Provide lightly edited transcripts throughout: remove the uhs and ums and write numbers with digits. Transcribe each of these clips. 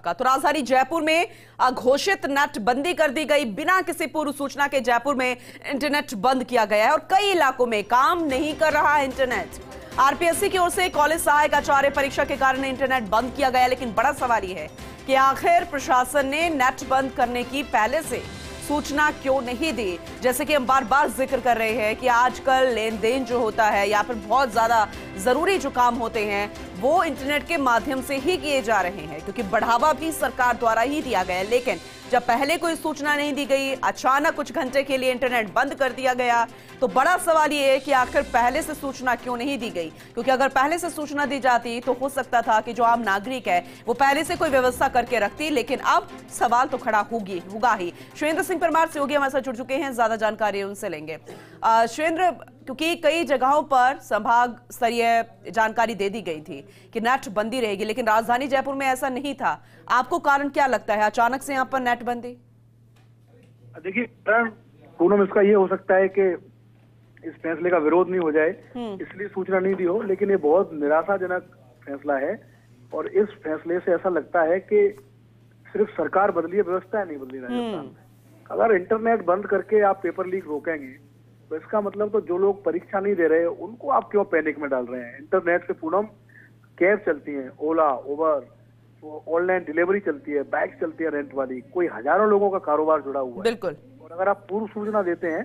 तो राजधानी जयपुर में अघोषित नेट बंदी कर दी गई। बिना किसी पूर्व सूचना के जयपुर में इंटरनेट बंद किया गया है और कई इलाकों में काम नहीं कर रहा है इंटरनेट। आरपीएससी की ओर से कॉलेज सहायक आचार्य परीक्षा के कारण इंटरनेट बंद किया गया, लेकिन बड़ा सवाल यह है कि आखिर प्रशासन ने नेट बंद करने की पहले से सूचना क्यों नहीं दी। जैसे कि हम बार बार जिक्र कर रहे हैं कि आजकल लेन देन जो होता है या फिर बहुत ज्यादा जरूरी जो काम होते हैं वो इंटरनेट के माध्यम से ही किए जा रहे हैं, क्योंकि बढ़ावा भी सरकार द्वारा ही दिया गया है। लेकिन जब पहले कोई सूचना नहीं दी गई, अचानक कुछ घंटे के लिए इंटरनेट बंद कर दिया गया, तो बड़ा सवाल ये है कि आखिर पहले से सूचना क्यों नहीं दी गई। क्योंकि अगर पहले से सूचना दी जाती तो हो सकता था कि जो आम नागरिक है वो पहले से कोई व्यवस्था करके रखती, लेकिन अब सवाल तो खड़ा होगा ही। सुरेंद्र सिंह परमार सहयोगी हमारे साथ जुड़ चुके हैं, ज्यादा जानकारी उनसे लेंगे। सुरेंद्र, क्योंकि कई जगहों पर संभाग स्तरीय जानकारी दे दी गई थी कि नेट बंदी रहेगी, लेकिन राजधानी जयपुर में ऐसा नहीं था। आपको कारण क्या लगता है अचानक से यहाँ पर नेट बंदी? देखिए, पूनम, इसका ये हो सकता है कि इस फैसले का विरोध नहीं हो जाए इसलिए सूचना नहीं दी हो, लेकिन ये बहुत निराशाजनक फैसला है। और इस फैसले से ऐसा लगता है कि सिर्फ सरकार बदली है, व्यवस्था नहीं बदली राजस्थान में। अगर इंटरनेट बंद करके आप पेपर लीक रोकेंगे तो इसका मतलब तो जो लोग परीक्षा नहीं दे रहे उनको आप क्यों पैनिक में डाल रहे हैं। इंटरनेट से पूनम कैब चलती है, ओला, उबर, ऑनलाइन डिलीवरी चलती है, बाइक चलती है रेंट वाली, कोई हजारों लोगों का कारोबार जुड़ा हुआ है। बिल्कुल। और अगर आप पूर्व सूचना देते हैं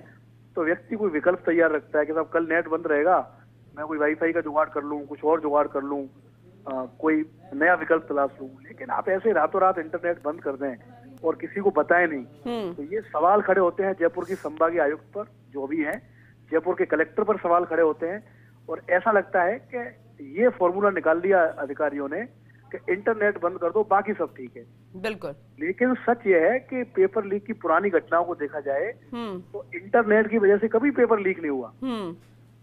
तो व्यक्ति कोई विकल्प तैयार रखता है कि साहब कल नेट बंद रहेगा, मैं कोई वाईफाई का जुगाड़ कर लूं, कुछ और जुगाड़ कर लूं, कोई नया विकल्प तलाश लूं। लेकिन आप ऐसे रातों रात इंटरनेट बंद कर दें और किसी को बताएं नहीं, तो ये सवाल खड़े होते हैं जयपुर की संभागीय आयुक्त पर, जो भी हैं, जयपुर के कलेक्टर पर सवाल खड़े होते हैं। और ऐसा लगता है कि ये फॉर्मूला निकाल लिया अधिकारियों ने कि इंटरनेट बंद कर दो, बाकी सब ठीक है। बिल्कुल। लेकिन सच ये है कि पेपर लीक की पुरानी घटनाओं को देखा जाए तो इंटरनेट की वजह से कभी पेपर लीक नहीं हुआ।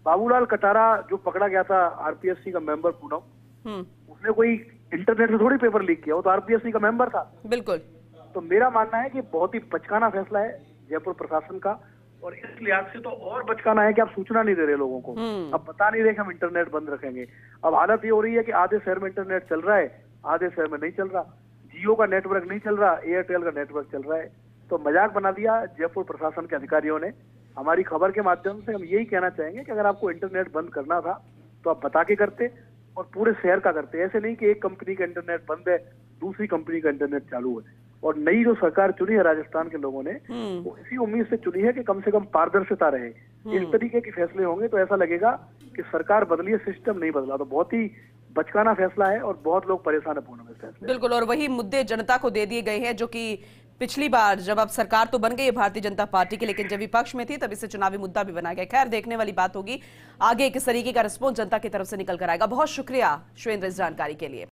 बाबूलाल कटारा जो पकड़ा गया था आरपीएससी का मेंबर पूनम, उसने कोई इंटरनेट से थोड़ी पेपर लीक किया, वो तो आरपीएससी का मेंबर था। बिल्कुल। तो मेरा मानना है कि बहुत ही बचकाना फैसला है जयपुर प्रशासन का, और इस लिहाज से तो और बचकाना है कि आप सूचना नहीं दे रहे लोगों को, अब बता नहीं रहे कि हम इंटरनेट बंद रखेंगे। अब हालत ये हो रही है कि आधे शहर में इंटरनेट चल रहा है, आधे शहर में नहीं चल रहा। जियो का नेटवर्क नहीं चल रहा, एयरटेल का नेटवर्क चल रहा है। तो मजाक बना दिया जयपुर प्रशासन के अधिकारियों ने। हमारी खबर के माध्यम से हम यही कहना चाहेंगे कि अगर आपको इंटरनेट बंद करना था तो आप बता के करते और पूरे शहर का करते। ऐसे नहीं कि एक कंपनी का इंटरनेट बंद है, दूसरी कंपनी का इंटरनेट चालू है। और नई जो सरकार चुनी है राजस्थान के लोगों ने, वो इसी उम्मीद से चुनी है कि कम से कम पारदर्शिता रहे। इस तरीके के फैसले होंगे तो ऐसा लगेगा कि सरकार बदली है, सिस्टम नहीं बदला। तो बहुत ही बचकाना फैसला है और बहुत लोग परेशान है पूनम इस फैसले। बिल्कुल। और वही मुद्दे जनता को दे दिए गए हैं, जो कि पिछली बार जब अब सरकार तो बन गई है भारतीय जनता पार्टी की, लेकिन जब विपक्ष में थी तब इसे चुनावी मुद्दा भी बना गया। खैर, देखने वाली बात होगी आगे किस तरीके का रिस्पॉन्स जनता की तरफ से निकल कर आएगा। बहुत शुक्रिया सुरेंद्र इस जानकारी के लिए।